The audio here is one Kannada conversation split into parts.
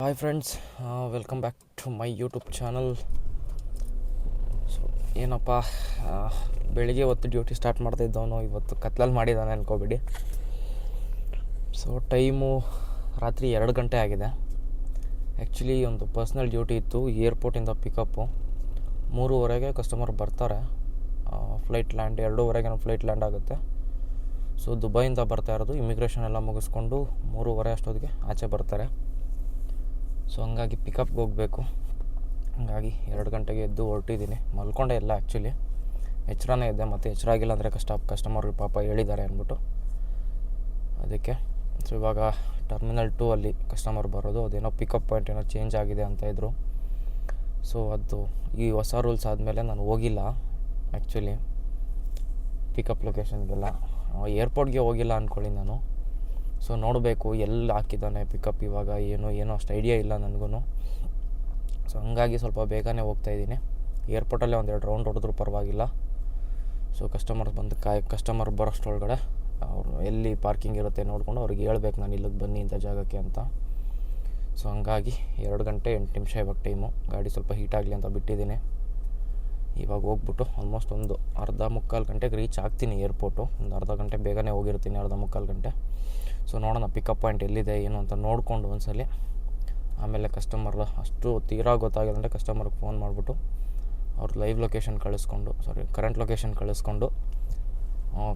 Hi friends, welcome back to my YouTube channel. So ಏನಪ್ಪ, ಬೆಳಿಗ್ಗೆ ಹೊತ್ತು ಡ್ಯೂಟಿ ಸ್ಟಾರ್ಟ್ ಮಾಡ್ತಾಯಿದ್ದವನು ಇವತ್ತು ಕತ್ಲಲ್ಲಿ ಮಾಡಿದ್ದಾನೆ ಅನ್ಕೋಬೇಡಿ. ಸೊ ಟೈಮು ರಾತ್ರಿ 2 ಗಂಟೆ ಆಗಿದೆ. ಆ್ಯಕ್ಚುಲಿ ಒಂದು ಪರ್ಸ್ನಲ್ ಡ್ಯೂಟಿ ಇತ್ತು. ಏರ್ಪೋರ್ಟಿಂದ ಪಿಕಪ್ಪು 3:30ಗೆ ಕಸ್ಟಮರ್ ಬರ್ತಾರೆ. ಫ್ಲೈಟ್ ಲ್ಯಾಂಡ್ 2:30ಗೆ ಫ್ಲೈಟ್ ಲ್ಯಾಂಡ್ ಆಗುತ್ತೆ. ಸೊ ದುಬೈಯಿಂದ ಬರ್ತಾ ಇರೋದು. ಇಮಿಗ್ರೇಷನ್ ಎಲ್ಲ ಮುಗಿಸ್ಕೊಂಡು 3:30 ಅಷ್ಟೊತ್ತಿಗೆ ಆಚೆ ಬರ್ತಾರೆ. ಸೊ ಹಂಗಾಗಿ ಪಿಕಪ್ಗೆ ಹೋಗಬೇಕು. ಹಂಗಾಗಿ 2 ಗಂಟೆಗೆ ಎದ್ದು ಹೊರಟಿದ್ದೀನಿ. ಮಲ್ಕೊಂಡೆ ಇಲ್ಲ, ಆ್ಯಕ್ಚುಲಿ ಎಚ್ಚರನೇ ಇದ್ದೆ. ಮತ್ತು ಎಚ್ಚರ ಆಗಿಲ್ಲ ಅಂದರೆ ಕಸ್ಟಮರ್ಗಳು ಪಾಪ ಹೇಳಿದ್ದಾರೆ ಅಂದ್ಬಿಟ್ಟು ಅದಕ್ಕೆ. ಸೊ ಇವಾಗ ಟರ್ಮಿನಲ್ 2 ಅಲ್ಲಿ ಕಸ್ಟಮರ್ ಬರೋದು. ಅದೇನೋ ಪಿಕಪ್ ಪಾಯಿಂಟ್ ಏನೋ ಚೇಂಜ್ ಆಗಿದೆ ಅಂತ ಇದ್ದರು. ಸೊ ಅದು ಈ ಹೊಸ ರೂಲ್ಸ್ ಆದಮೇಲೆ ನಾನು ಹೋಗಿಲ್ಲ ಆ್ಯಕ್ಚುಲಿ ಪಿಕಪ್ ಲೊಕೇಶನ್ಗೆಲ್ಲ. ಏರ್ಪೋರ್ಟ್ಗೆ ಹೋಗಿಲ್ಲ ಅಂದ್ಕೊಳ್ಳಿ ನಾನು. ಸೊ ನೋಡಬೇಕು ಎಲ್ಲಿ ಹಾಕಿದ್ದಾನೆ ಪಿಕಪ್ ಇವಾಗ, ಏನೋ ಅಷ್ಟು ಐಡಿಯಾ ಇಲ್ಲ ನನಗೂ. ಸೊ ಹಂಗಾಗಿ ಸ್ವಲ್ಪ ಬೇಗನೆ ಹೋಗ್ತಾಯಿದ್ದೀನಿ. ಏರ್ಪೋರ್ಟಲ್ಲೇ 1-2 ರೌಂಡ್ ಹೊಡೆದ್ರೂ ಪರವಾಗಿಲ್ಲ. ಸೊ ಕಸ್ಟಮರ್ ಬರೋಷ್ಟರೊಳಗಡೆ ಅವರು ಎಲ್ಲಿ ಪಾರ್ಕಿಂಗ್ ಇರುತ್ತೆ ನೋಡಿಕೊಂಡು ಅವ್ರಿಗೆ ಹೇಳ್ಬೇಕು ನಾನು ಇಲ್ಲಿಗೆ ಬನ್ನಿ ಇಂಥ ಜಾಗಕ್ಕೆ ಅಂತ. ಸೊ ಹಂಗಾಗಿ 2 ಗಂಟೆ 8 ನಿಮಿಷ ಇವಾಗ ಟೈಮು. ಗಾಡಿ ಸ್ವಲ್ಪ ಹೀಟ್ ಆಗಲಿ ಅಂತ ಬಿಟ್ಟಿದ್ದೀನಿ. ಇವಾಗ ಹೋಗ್ಬಿಟ್ಟು ಆಲ್ಮೋಸ್ಟ್ ಒಂದು ಅರ್ಧ-ಮುಕ್ಕಾಲು ಗಂಟೆಗೆ ರೀಚ್ ಆಗ್ತೀನಿ ಏರ್ಪೋರ್ಟು. ಒಂದು ಅರ್ಧ ಗಂಟೆ ಬೇಗನೆ ಹೋಗಿರ್ತೀನಿ, ಅರ್ಧ-ಮುಕ್ಕಾಲು ಗಂಟೆ. ಸೊ ನೋಡೋಣ ಪಿಕಪ್ ಪಾಯಿಂಟ್ ಎಲ್ಲಿದೆ ಏನು ಅಂತ ನೋಡಿಕೊಂಡು ಒಂದ್ಸಲಿ ಆಮೇಲೆ ಅಷ್ಟು ತೀರಾ ಗೊತ್ತಾಗಿದೆ ಅಂದರೆ ಕಸ್ಟಮರ್ಗೆ ಫೋನ್ ಮಾಡಿಬಿಟ್ಟು ಅವ್ರ ಲೈವ್ ಲೊಕೇಶನ್ ಕರೆಂಟ್ ಲೊಕೇಶನ್ ಕಳಿಸ್ಕೊಂಡು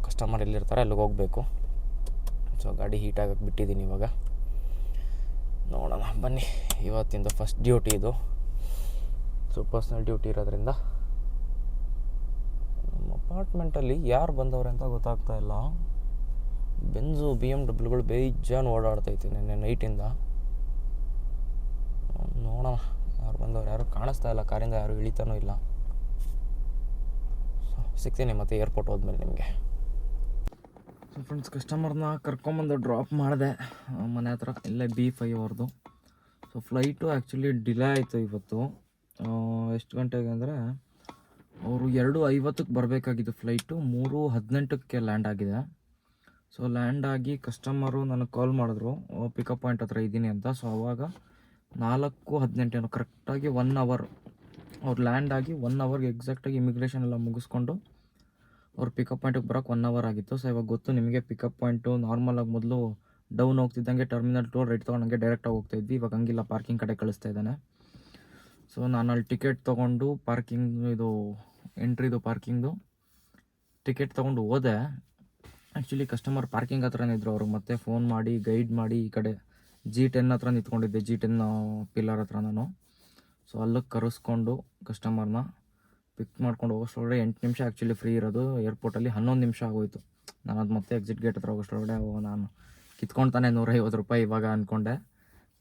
ಕಸ್ಟಮರ್ ಎಲ್ಲಿರ್ತಾರೆ ಅಲ್ಲಿಗೆ ಹೋಗಬೇಕು. ಸೊ ಗಾಡಿ ಹೀಟ್ ಆಗಕ್ಕೆ ಬಿಟ್ಟಿದ್ದೀನಿ ಇವಾಗ. ನೋಡೋಣ ಬನ್ನಿ. ಇವತ್ತಿಂದ ಫಸ್ಟ್ ಡ್ಯೂಟಿ ಇದು. ಸೊ ಪರ್ಸ್ನಲ್ ಡ್ಯೂಟಿ ಇರೋದ್ರಿಂದ ನಮ್ಮ ಅಪಾರ್ಟ್ಮೆಂಟಲ್ಲಿ ಯಾರು ಬಂದವ್ರೆ ಅಂತ ಗೊತ್ತಾಗ್ತಾ ಇಲ್ಲ. ಬೆಂಜು BMW ಬೇಜಾನ್ ಓಡಾಡ್ತೈತೆ ನೆನ್ನೆ ನೈಟಿಂದ. ನೋಡೋಣ ಯಾರು ಬಂದವ್ರು. ಯಾರು ಕಾಣಿಸ್ತಾ ಇಲ್ಲ, ಕಾರಿಂದ ಯಾರು ಇಳಿತಾನೂ ಇಲ್ಲ. ಸೊ ಸಿಗ್ತೀನಿ ಮತ್ತು ಏರ್ಪೋರ್ಟ್ ಹೋದ್ಮೇಲೆ ನಿಮಗೆ. ಸೊ ಫ್ರೆಂಡ್ಸ್, ಕಸ್ಟಮರ್ನ ಕರ್ಕೊಂಬಂದು ಡ್ರಾಪ್ ಮಾಡಿದೆ ಮನೆ ಹತ್ರ. ಇಲ್ಲೇ B5 ಅವ್ರದ್ದು. ಸೊ ಫ್ಲೈಟು ಆ್ಯಕ್ಚುಲಿ ಡಿಲೇ ಆಯಿತು ಇವತ್ತು. ಎಷ್ಟು ಗಂಟೆಗೆ ಅಂದರೆ ಅವರು 2:50ಕ್ಕೆ ಬರಬೇಕಾಗಿದ್ದು ಫ್ಲೈಟು. 3:18ಕ್ಕೆ ಲ್ಯಾಂಡ್ ಆಗಿದೆ. ಸೊ ಲ್ಯಾಂಡ್ ಆಗಿ ಕಸ್ಟಮರು ನನಗೆ ಕಾಲ್ ಮಾಡಿದ್ರು, ಪಿಕಪ್ ಪಾಯಿಂಟ್ ಹತ್ರ ಇದ್ದೀನಿ ಅಂತ. ಸೊ ಆವಾಗ 4:18 ಕರೆಕ್ಟಾಗಿ 1 ಅವರ್ ಅವ್ರು ಲ್ಯಾಂಡ್ ಆಗಿ 1 ಅವರ್ಗೆ ಎಕ್ಸಾಕ್ಟಾಗಿ ಇಮಿಗ್ರೇಷನ್ ಎಲ್ಲ ಮುಗಿಸ್ಕೊಂಡು ಅವ್ರು ಪಿಕಪ್ ಪಾಯಿಂಟಿಗೆ ಬರೋಕ್ಕೆ 1 ಅವರ್ ಆಗಿತ್ತು. ಸೊ ಇವಾಗ ಗೊತ್ತು ನಿಮಗೆ, ಪಿಕಪ್ ಪಾಯಿಂಟು ನಾರ್ಮಲಾಗಿ ಮೊದಲು ಡೌನ್ ಹೋಗ್ತಿದ್ದಂಗೆ ಟರ್ಮಿನಲ್ 2 ರೈಟ್ ತೊಗೊಂಡಂಗೆ ಡೈರೆಕ್ಟಾಗಿ ಹೋಗ್ತಾಯಿದ್ವಿ. ಇವಾಗ ಹಂಗಿಲ್ಲ, ಪಾರ್ಕಿಂಗ್ ಕಡೆ ಕಳಿಸ್ತಾ ಇದ್ದಾನೆ. ಸೊ ನಾನು ಅಲ್ಲಿ ಟಿಕೆಟ್ ತೊಗೊಂಡು ಎಂಟ್ರಿದು ಪಾರ್ಕಿಂಗ್ದು ಟಿಕೆಟ್ ತೊಗೊಂಡು ಹೋದೆ. ಆ್ಯಕ್ಚುಲಿ ಕಸ್ಟಮರ್ ಪಾರ್ಕಿಂಗ್ ಹತ್ರನೇ ಇದ್ದರು. ಅವ್ರಿಗೆ ಮತ್ತೆ ಫೋನ್ ಮಾಡಿ ಗೈಡ್ ಮಾಡಿ ಈ ಕಡೆ G10 ಹತ್ರ ನಿಂತ್ಕೊಂಡಿದ್ದೆ, G10 ಪಿಲ್ಲರ್ ಹತ್ರ ನಾನು. ಸೊ ಅಲ್ಲಿಗೆ ಕರೆಸ್ಕೊಂಡು ಕಸ್ಟಮರ್ನ ಪಿಕ್ ಮಾಡ್ಕೊಂಡು ಹೋಗೋಷ್ಟೊಳಗಡೆ 8 ನಿಮಿಷ ಆ್ಯಕ್ಚುಲಿ ಫ್ರೀ ಇರೋದು. ಏರ್ಪೋರ್ಟಲ್ಲಿ 11 ನಿಮಿಷ ಆಗೋಯಿತು. ನಾನು ಅದು ಮತ್ತೆ ಎಕ್ಸಿಟ್ ಗೇಟ್ ಹತ್ರ ಹೋಗೋಷ್ಟೊಳಗಡೆ ನಾನು ಕಿತ್ಕೊಳ್ತಾನೆ 150 ರೂಪಾಯಿ ಇವಾಗ ಅಂದ್ಕೊಂಡೆ.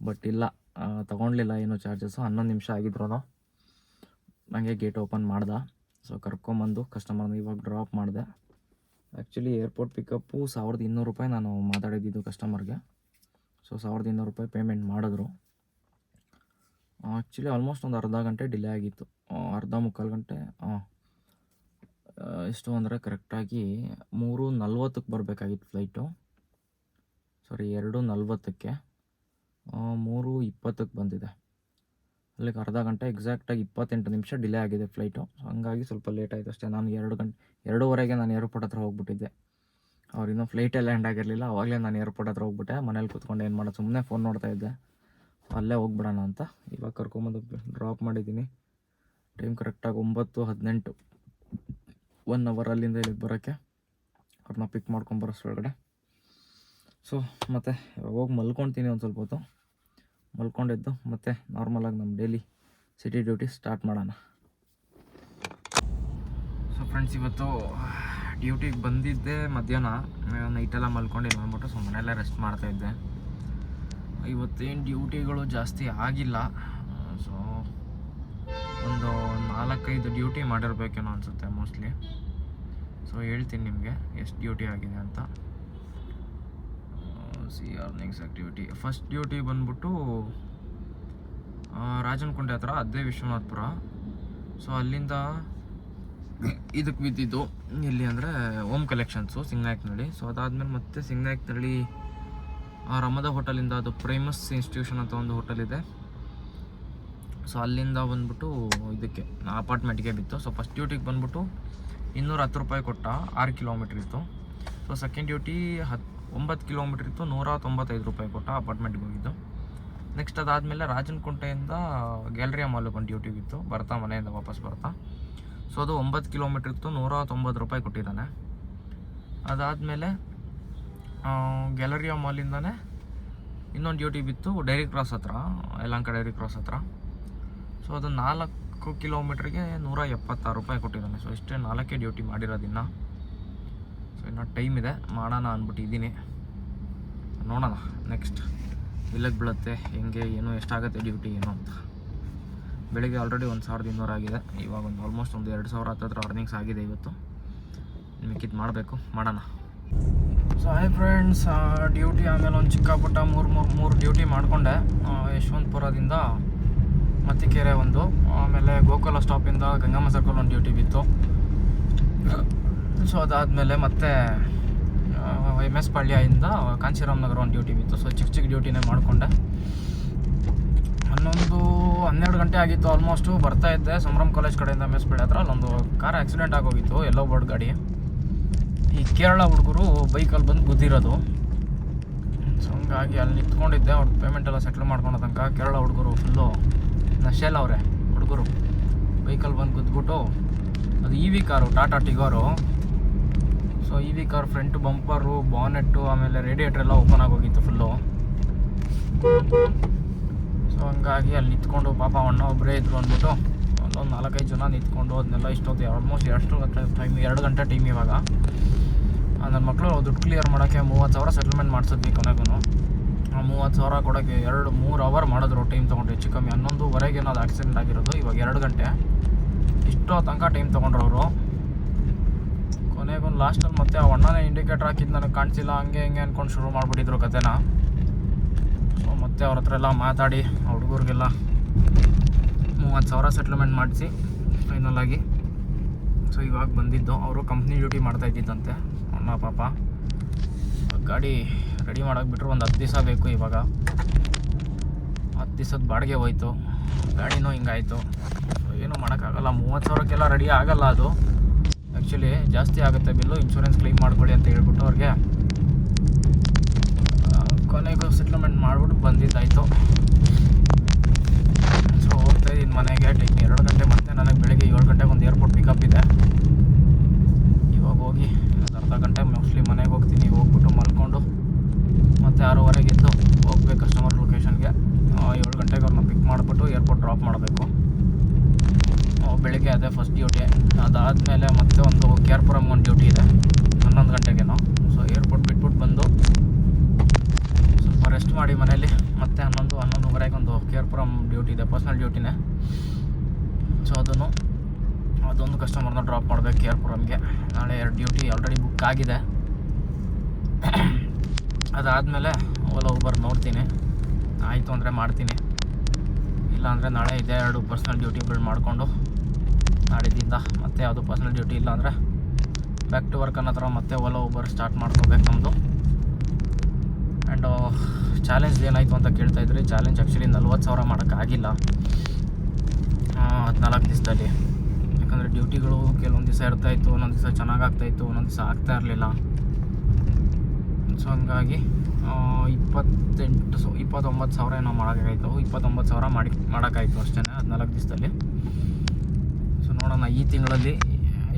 ಬಟ್ ಇಲ್ಲ, ತೊಗೊಳ್ಲಿಲ್ಲ ಏನೋ ಚಾರ್ಜಸ್ಸು. 11 ನಿಮಿಷ ಆಗಿದ್ರು ನನಗೆ ಗೇಟ್ ಓಪನ್ ಮಾಡ್ದೆ. ಸೊ ಕರ್ಕೊಂಬಂದು ಕಸ್ಟಮರ್ನ ಇವಾಗ ಡ್ರಾಪ್ ಮಾಡಿದೆ. ಆ್ಯಕ್ಚುಲಿ ಏರ್ಪೋರ್ಟ್ ಪಿಕಪ್ಪು 1200 ರೂಪಾಯಿ ನಾನು ಮಾತಾಡಿದ್ದು ಕಸ್ಟಮರ್ಗೆ. ಸೊ 1200 ರೂಪಾಯಿ ಪೇಮೆಂಟ್ ಮಾಡಿದ್ರು. ಆ್ಯಕ್ಚುಲಿ ಆಲ್ಮೋಸ್ಟ್ ಒಂದು ಅರ್ಧ ಗಂಟೆ ಡಿಲೇ ಆಗಿತ್ತು, ಅರ್ಧ-ಮುಕ್ಕಾಲು ಗಂಟೆ. ಎಷ್ಟು ಅಂದರೆ ಕರೆಕ್ಟಾಗಿ 3:40ಕ್ಕೆ ಬರಬೇಕಾಗಿತ್ತು ಫ್ಲೈಟು. ಸಾರಿ 2:40ಕ್ಕೆ 3:20ಕ್ಕೆ ಬಂದಿದೆ. ಅಲ್ಲಿಗೆ ಅರ್ಧ ಗಂಟೆ ಎಕ್ಸಾಕ್ಟಾಗಿ 28 ನಿಮಿಷ ಡಿಲೇ ಆಗಿದೆ ಫ್ಲೈಟು. ಹಂಗಾಗಿ ಸ್ವಲ್ಪ ಲೇಟ್ ಆಯಿತು ಅಷ್ಟೇ. ನಾನು 2:30ಗೆ ನಾನು ಏರ್ಪೋರ್ಟ್ ಹತ್ರ ಹೋಗ್ಬಿಟ್ಟಿದ್ದೆ. ಅವ್ರು ಇನ್ನೂ ಫ್ಲೈಟೇ ಲ್ಯಾಂಡ್ ಆಗಿರಲಿಲ್ಲ. ಆವಾಗಲೇ ನಾನು ಏರ್ಪೋರ್ಟ್ ಹತ್ರ ಹೋಗ್ಬಿಟ್ಟೆ. ಮನೇಲಿ ಕೂತ್ಕೊಂಡು ಏನು ಮಾಡೋದು, ಸುಮ್ಮನೆ ಫೋನ್ ನೋಡ್ತಾ ಇದ್ದೆ. ಅಲ್ಲೇ ಹೋಗ್ಬಿಡೋಣ ಅಂತ ಇವಾಗ ಕರ್ಕೊಂಬಂದು ಡ್ರಾಪ್ ಮಾಡಿದ್ದೀನಿ. ಟೈಮ್ ಕರೆಕ್ಟಾಗಿ 9:18. 1 ಅವರ್ ಅಲ್ಲಿಂದ ಇಲ್ಲಿಗೆ ಬರೋಕ್ಕೆ. ಅವ್ರನ್ನ ಪಿಕ್ ಮಾಡ್ಕೊಂಬರೋಷ್ಟೊಳಗಡೆ. ಸೊ ಮತ್ತು ಹೋಗಿ ಮಲ್ಕೊಳ್ತೀನಿ ಒಂದು ಸ್ವಲ್ಪ ಹೊತ್ತು. ಮಲ್ಕೊಂಡಿದ್ದು ಮತ್ತು ನಾರ್ಮಲಾಗಿ ನಮ್ಮ ಡೈಲಿ ಸಿಟಿ ಡ್ಯೂಟಿ ಸ್ಟಾರ್ಟ್ ಮಾಡೋಣ. ಸೊ ಫ್ರೆಂಡ್ಸ್, ಇವತ್ತು ಡ್ಯೂಟಿಗೆ ಬಂದಿದ್ದೆ ಮಧ್ಯಾಹ್ನ. ನೈಟೆಲ್ಲ ಮಲ್ಕೊಂಡಿಲ್ಲ ಅಂದ್ಬಿಟ್ಟು ಸೊ ಮನೆಯಲ್ಲೇ ರೆಸ್ಟ್ ಮಾಡ್ತಾಯಿದ್ದೆ. ಇವತ್ತೇನು ಡ್ಯೂಟಿಗಳು ಜಾಸ್ತಿ ಆಗಿಲ್ಲ. ಸೊ ಒಂದು 4-5 ಡ್ಯೂಟಿ ಮಾಡಿರ್ಬೇಕೇನೋ ಅನಿಸುತ್ತೆ ಮೋಸ್ಟ್ಲಿ. ಸೊ ಹೇಳ್ತೀನಿ ನಿಮಗೆ ಎಷ್ಟು ಡ್ಯೂಟಿ ಆಗಿದೆ ಅಂತ. ಅರ್ನಿಂಗ್ಸ್ ಆ್ಯಕ್ಟಿವಿಟಿ ಫಸ್ಟ್ ಡ್ಯೂಟಿ ಬಂದ್ಬಿಟ್ಟು ರಾಜನಕುಂಟೆ ಹತ್ರ, ಅದೇ ವಿಶ್ವನಾಥ್ಪುರ. ಸೊ ಅಲ್ಲಿಂದ ಇದಕ್ಕೆ ಬಿದ್ದಿದ್ದು ಎಲ್ಲಿ ಅಂದರೆ ಓಮ್ ಕಲೆಕ್ಷನ್ಸು ಸಿಂಗನಾಯಕನಹಳ್ಳಿ. ಸೊ ಅದಾದಮೇಲೆ ಮತ್ತೆ ಸಿಂಗನಾಯಕನಹಳ್ಳಿ ರಮದ ಹೋಟೆಲಿಂದ, ಅದು ಪ್ರೈಮಸ್ ಇನ್ಸ್ಟಿಟ್ಯೂಷನ್ ಅಂತ ಒಂದು ಹೋಟೆಲ್ ಇದೆ. ಸೊ ಅಲ್ಲಿಂದ ಬಂದ್ಬಿಟ್ಟು ಇದಕ್ಕೆ ಅಪಾರ್ಟ್ಮೆಂಟ್ಗೆ ಬಿತ್ತು. ಸೊ ಫಸ್ಟ್ ಡ್ಯೂಟಿಗೆ ಬಂದ್ಬಿಟ್ಟು 210 ರೂಪಾಯಿ ಕೊಟ್ಟ, 6 ಕಿಲೋಮೀಟ್ರ್ ಇತ್ತು. ಸೊ ಸೆಕೆಂಡ್ ಡ್ಯೂಟಿ 9 ಕಿಲೋಮೀಟ್ರ್ ಇತ್ತು, 195 ರೂಪಾಯಿ ಕೊಟ್ಟ, ಅಪಾರ್ಟ್ಮೆಂಟ್ಗೆ ಹೋಗಿದ್ದು. ನೆಕ್ಸ್ಟ್ ಅದಾದಮೇಲೆ ರಾಜನಕುಂಟೆಯಿಂದ ಗ್ಯಾಲರಿಯಾ ಮಾಲ್ಗೆ ಒಂದು ಡ್ಯೂಟಿ ಬಿತ್ತು, ಬರ್ತಾ ಮನೆಯಿಂದ ವಾಪಸ್ ಬರ್ತಾ. ಸೊ ಅದು 9 ಕಿಲೋಮೀಟ್ರ್ ಇತ್ತು, 190 ರೂಪಾಯಿ ಕೊಟ್ಟಿದ್ದಾನೆ. ಅದಾದಮೇಲೆ ಗ್ಯಾಲರಿಯಾ ಮಾಲಿಂದನೇ ಇನ್ನೊಂದು ಡ್ಯೂಟಿ ಬಿತ್ತು ಡೈರಿ ಕ್ರಾಸ್ ಹತ್ರ, ಯಲಹಂಕ ಡೈರಿ ಕ್ರಾಸ್ ಹತ್ರ. ಸೊ ಅದು 4 ಕಿಲೋಮೀಟ್ರಿಗೆ 176 ರೂಪಾಯಿ ಕೊಟ್ಟಿದ್ದಾನೆ. ಸೊ ಇಷ್ಟೇ 4 ಡ್ಯೂಟಿ ಮಾಡಿರೋದಿನ್ನ. ಸೊ ಇನ್ನೂ ಟೈಮ್ ಇದೆ, ಮಾಡೋಣ ಅಂದ್ಬಿಟ್ಟಿದ್ದೀನಿ. ನೋಡೋಣ ನೆಕ್ಸ್ಟ್ ಇಲ್ಲಿಗೆ ಬೀಳುತ್ತೆ, ಹೆಂಗೆ ಏನು ಎಷ್ಟಾಗುತ್ತೆ ಡ್ಯೂಟಿ ಏನು ಅಂತ. ಬೆಳಿಗ್ಗೆ ಆಲ್ರೆಡಿ 1200 ಆಗಿದೆ, ಇವಾಗ ಒಂದು ಆಲ್ಮೋಸ್ಟ್ ಒಂದು 2000 ಹತ್ತಿರ ಅರ್ನಿಂಗ್ಸ್ ಆಗಿದೆ ಇವತ್ತು. ಮಿಕ್ಕಿದ್ದು ಮಾಡಬೇಕು, ಮಾಡೋಣ. ಸೊ ಹಾಯ್ ಫ್ರೆಂಡ್ಸ್, ಡ್ಯೂಟಿ ಆಮೇಲೆ ಒಂದು ಚಿಕ್ಕ ಪುಟ್ಟ ಮೂರು ಡ್ಯೂಟಿ ಮಾಡಿಕೊಂಡೆ. ಯಶವಂತಪುರದಿಂದ ಮತ್ತಿಕೆರೆ ಒಂದು, ಆಮೇಲೆ ಗೋಕುಲ ಸ್ಟಾಪಿಂದ ಗಂಗಮ್ಮ ಸರ್ಕಲ್ ಒಂದು ಡ್ಯೂಟಿ ಬಿತ್ತು. ಸೊ ಅದಾದಮೇಲೆ ಮತ್ತೆ MS ಪಾಳ್ಯದಿಂದ ಕಾಂಚೀರಾಮ್ ನಗರ ಒಂದು ಡ್ಯೂಟಿ ಬಿತ್ತು. ಸೊ ಚಿಕ್ಕ ಡ್ಯೂಟಿನೇ ಮಾಡಿಕೊಂಡೆ. 12 ಗಂಟೆ ಆಗಿತ್ತು ಆಲ್ಮೋಸ್ಟು. ಬರ್ತಾ ಇದ್ದೆ ಸಂಭ್ರಮ್ ಕಾಲೇಜ್ ಕಡೆಯಿಂದ MS ಪಾಳ್ಯ ಹತ್ರ. ಅಲ್ಲೊಂದು ಕಾರ್ ಆಕ್ಸಿಡೆಂಟ್ ಆಗೋಗಿತ್ತು, ಎಲ್ಲೋ ಬೋರ್ಡ್ ಗಾಡಿ. ಈ ಕೇರಳ ಹುಡುಗರು ಬೈಕಲ್ಲಿ ಬಂದು ಗುದ್ದಿರೋದು. ಸೊ ಹಂಗಾಗಿ ಅಲ್ಲಿ ನಿಂತ್ಕೊಂಡಿದ್ದೆ, ಅವ್ರ ಪೇಮೆಂಟ್ ಎಲ್ಲ ಸೆಟ್ಲ್ ಮಾಡ್ಕೊಳೋ ತನಕ. ಕೇರಳ ಹುಡುಗರು ಫುಲ್ಲು ನಶೆಲ್ಲ ಅವರೇ ಹುಡುಗರು, ಬೈಕಲ್ಲಿ ಬಂದು ಗುದ್ಬಿಟ್ಟು. ಅದು EV car, Tata Tigor. So EV car front bumper, bonnet, ಆಮೇಲೆ ರೇಡಿಯೇಟ್ರ್ ಎಲ್ಲ ಓಪನ್ ಆಗೋಗಿತ್ತು ಫುಲ್ಲು. ಸೊ ಹಂಗಾಗಿ ಅಲ್ಲಿ ನಿಂತ್ಕೊಂಡು ಪಾಪ ಅಣ್ಣ ಒಬ್ಬರೇ ಇದ್ರು ಅಂದ್ಬಿಟ್ಟು ಅಲ್ಲೊಂದು 4-5 ಜನ ನಿಂತ್ಕೊಂಡು ಅದನ್ನೆಲ್ಲ ಇಷ್ಟೊತ್ತು ಆಲ್ಮೋಸ್ಟ್ 2 ಗಂಟೆ ಟೈಮ್ ಇವಾಗ. ನನ್ನ ಮಕ್ಕಳು ದುಡ್ಡು ಕ್ಲಿಯರ್ ಮಾಡೋಕ್ಕೆ 30,000 ಸೆಟಲ್ಮೆಂಟ್ ಮಾಡಿಸಿದ್ವಿ. ಕೊನೆಗೂ ಆ 30,000 ಕೊಡೋಕ್ಕೆ 2-3 ಅವರ್ ಮಾಡಿದ್ರು ಟೈಮ್ ತೊಗೊಂಡ್ರು. ಹೆಚ್ಚು ಕಮ್ಮಿ 11:30ಗೆ ಅದು ಆಕ್ಸಿಡೆಂಟ್ ಆಗಿರೋದು. ಇವಾಗ 2 ಗಂಟೆ ಇಷ್ಟೋ ತನಕ ಟೈಮ್ ತೊಗೊಂಡ್ರು ಅವರು. ಕೊನೆಗೊಂದು ಲಾಸ್ಟಲ್ಲಿ ಮತ್ತೆ ಆ ಅಣ್ಣನೇ ಇಂಡಿಕೇಟ್ರ್ ಹಾಕಿದ್ದು ನನಗೆ ಕಾಣಿಸಿಲ್ಲ, ಹಂಗೆ ಹಿಂಗೆ ಅಂದ್ಕೊಂಡು ಶುರು ಮಾಡಿಬಿಟ್ಟಿದ್ರು ಕತೆನ. ಸೊ ಮತ್ತೆ ಅವ್ರ ಹತ್ರ ಎಲ್ಲ ಮಾತಾಡಿ ಆ ಹುಡುಗರಿಗೆಲ್ಲ 30,000 ಸೆಟ್ಲ್ಮೆಂಟ್ ಮಾಡಿಸಿ ಫೈನಲಾಗಿ. ಸೊ ಇವಾಗ ಬಂದಿದ್ದು, ಅವರು ಕಂಪ್ನಿ ಡ್ಯೂಟಿ ಮಾಡ್ತಾ ಇದ್ದಿದ್ದಂತೆ ಅಣ್ಣ ಪಾಪ. ಗಾಡಿ ರೆಡಿ ಮಾಡೋಕೆ ಬಿಟ್ಟರು, ಒಂದು 10 ದಿವಸ ಬೇಕು. ಇವಾಗ 10 ದಿವಸದ ಬಾಡಿಗೆ ಹೋಯ್ತು, ಗಾಡಿನೂ ಹಿಂಗಾಯಿತು. ಸೊ ಏನೂ ಮಾಡೋಕ್ಕಾಗಲ್ಲ, 30,000ಕ್ಕೆಲ್ಲ ರೆಡಿ ಆಗೋಲ್ಲ. ಅದು ಆ್ಯಕ್ಚುಲಿ ಜಾಸ್ತಿ ಆಗುತ್ತೆ ಬಿಲ್ಲು, ಇನ್ಶೂರೆನ್ಸ್ ಕ್ಲೈಮ್ ಮಾಡ್ಕೊಳ್ಳಿ ಅಂತ ಹೇಳ್ಬಿಟ್ಟು ಅವ್ರಿಗೆ. ಕೊನೆಗೂ ಸೆಟ್ಲ್ಮೆಂಟ್ ಮಾಡಿಬಿಟ್ಟು ಬಂದಿದ್ದಾಯಿತು. ಸೊ ಹೋಗ್ತಾಯಿದ್ದೀನಿ ಮನೆಗೆ. ಟೈಮ್ 2 ಗಂಟೆ. ಮತ್ತೆ ನನಗೆ ಬೆಳಗ್ಗೆ 7 ಗಂಟೆಗೆ ಒಂದು ಏರ್ಪೋರ್ಟ್ ಪಿಕಪ್ ಇದೆ. ಇವಾಗ ಹೋಗಿ ಒಂದು ಅರ್ಧ ಗಂಟೆ ಮೋಸ್ಟ್ಲಿ ಮನೆಗೆ ಹೋಗ್ತೀನಿ. ಹೋಗ್ಬಿಟ್ಟು ಮಲ್ಕೊಂಡು ಮತ್ತೆ 6:30ಗೆ ಎದ್ದು ಹೋಗ್ಬೇಕು ಕಸ್ಟಮರ್ ಲೊಕೇಶನ್ಗೆ. 7 ಗಂಟೆಗೆ ಅವ್ರನ್ನ ಪಿಕ್ ಮಾಡಿಬಿಟ್ಟು ಏರ್ಪೋರ್ಟ್ ಡ್ರಾಪ್ ಮಾಡಬೇಕು. ಬೆಳಿಗ್ಗೆ ಅದೇ ಫಸ್ಟ್ ಡ್ಯೂಟಿ. ಅದಾದಮೇಲೆ ಮತ್ತೆ ಒಂದು KRಪುರಂ ಒಂದು ಡ್ಯೂಟಿ ಇದೆ 11 ಗಂಟೆಗೇನೋ. ಸೊ ಏರ್ಪೋರ್ಟ್ ಬಿಟ್ಬಿಟ್ಟು ಬಂದು ಸ್ವಲ್ಪ ರೆಸ್ಟ್ ಮಾಡಿ ಮನೇಲಿ ಮತ್ತೆ 11-11:30ಗೆ ಒಂದು KRಪುರಂ ಡ್ಯೂಟಿ ಇದೆ, ಪರ್ಸ್ನಲ್ ಡ್ಯೂಟಿನೇ. ಸೊ ಅದೊಂದು ಕಸ್ಟಮರ್ನ ಡ್ರಾಪ್ ಮಾಡಬೇಕು KRಪುರಂಗೆ. ನಾಳೆ 2 ಡ್ಯೂಟಿ ಆಲ್ರೆಡಿ ಬುಕ್ ಆಗಿದೆ. ಅದಾದಮೇಲೆ ಓಲಾ ಊಬರ್ ನೋಡ್ತೀನಿ, ಆಯಿತು ಅಂದರೆ ಮಾಡ್ತೀನಿ, ಇಲ್ಲಾಂದರೆ ನಾಳೆ ಇದೇ 2 ಪರ್ಸ್ನಲ್ ಡ್ಯೂಟಿಗಳು ಮಾಡಿಕೊಂಡು ನಾಡಿದ್ದಿಂದ ಮತ್ತೆ ಯಾವುದು ಪರ್ಸ್ನಲ್ ಡ್ಯೂಟಿ ಇಲ್ಲ ಅಂದರೆ ಬ್ಯಾಕ್ ಟು ವರ್ಕ್ ಅನ್ನೋ ಥರ ಮತ್ತೆ ಓಲಾ ಊಬರ್ ಸ್ಟಾರ್ಟ್ ಮಾಡ್ಕೋಬೇಕು ನಮ್ಮದು. ಆ್ಯಂಡ್ ಚಾಲೆಂಜ್ ಏನಾಯಿತು ಅಂತ ಕೇಳ್ತಾಯಿದ್ರಿ. ಚಾಲೆಂಜ್ ಆ್ಯಕ್ಚುಲಿ 40,000 ಮಾಡೋಕ್ಕಾಗಿಲ್ಲ 14 ದಿವಸದಲ್ಲಿ. ಯಾಕಂದರೆ ಡ್ಯೂಟಿಗಳು ಕೆಲವೊಂದು ದಿವಸ ಇರ್ತಾಯಿತ್ತು, ಒಂದೊಂದು ದಿವಸ ಚೆನ್ನಾಗಾಗ್ತಾಯಿತ್ತು, ಒಂದೊಂದು ದಿವಸ ಆಗ್ತಾಯಿರಲಿಲ್ಲ. ಸೊ ಹಂಗಾಗಿ 29,000 ಏನೋ ಮಾಡೋಕ್ಕಾಯಿತು. 29,000 ಮಾಡೋಕ್ಕಾಯಿತು ಅಷ್ಟೇ 14 ದಿವಸದಲ್ಲಿ. ಸೊ ನೋಡೋಣ ಈ ತಿಂಗಳಲ್ಲಿ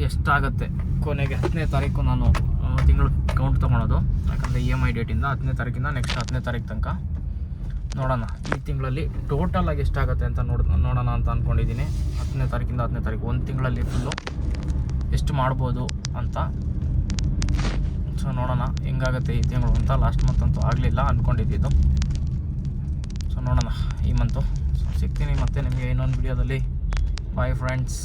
ಎಷ್ಟಾಗುತ್ತೆ. ಕೊನೆಗೆ 10ನೇ ತಾರೀಕು ನಾನು ತಿಂಗಳು ಕೌಂಟ್ ತೊಗೊಳೋದು. ಯಾಕಂದರೆ EMI ಡೇಟಿಂದ 10ನೇ ತಾರೀಕಿಂದ ನೆಕ್ಸ್ಟ್ 10ನೇ ತಾರೀಕು ತನಕ ನೋಡೋಣ ಈ ತಿಂಗಳಲ್ಲಿ ಟೋಟಲಾಗಿ ಎಷ್ಟಾಗುತ್ತೆ ಅಂತ ನೋಡೋಣ ಅಂತ ಅಂದ್ಕೊಂಡಿದ್ದೀನಿ. 10ನೇ ತಾರೀಕಿಂದ 10ನೇ ತಾರೀಕು ಒಂದು ತಿಂಗಳಲ್ಲಿ ಫುಲ್ಲು ಎಷ್ಟು ಮಾಡ್ಬೋದು ಅಂತ. ಸೊ ನೋಡೋಣ ಹೆಂಗಾಗುತ್ತೆ ಈ ತಿಂಗಳು ಅಂತ. ಲಾಸ್ಟ್ ಮಂತ್ ಅಂತೂ ಆಗಲಿಲ್ಲ ಅಂದ್ಕೊಂಡಿದ್ದು. ಸೊ ನೋಡೋಣ ಈ ಮಂತು. ಸೊ ಸಿಗ್ತೀನಿ ಮತ್ತೆ ನಿಮಗೆ ಇನ್ನೊಂದು ವಿಡಿಯೋದಲ್ಲಿ. Bye friends.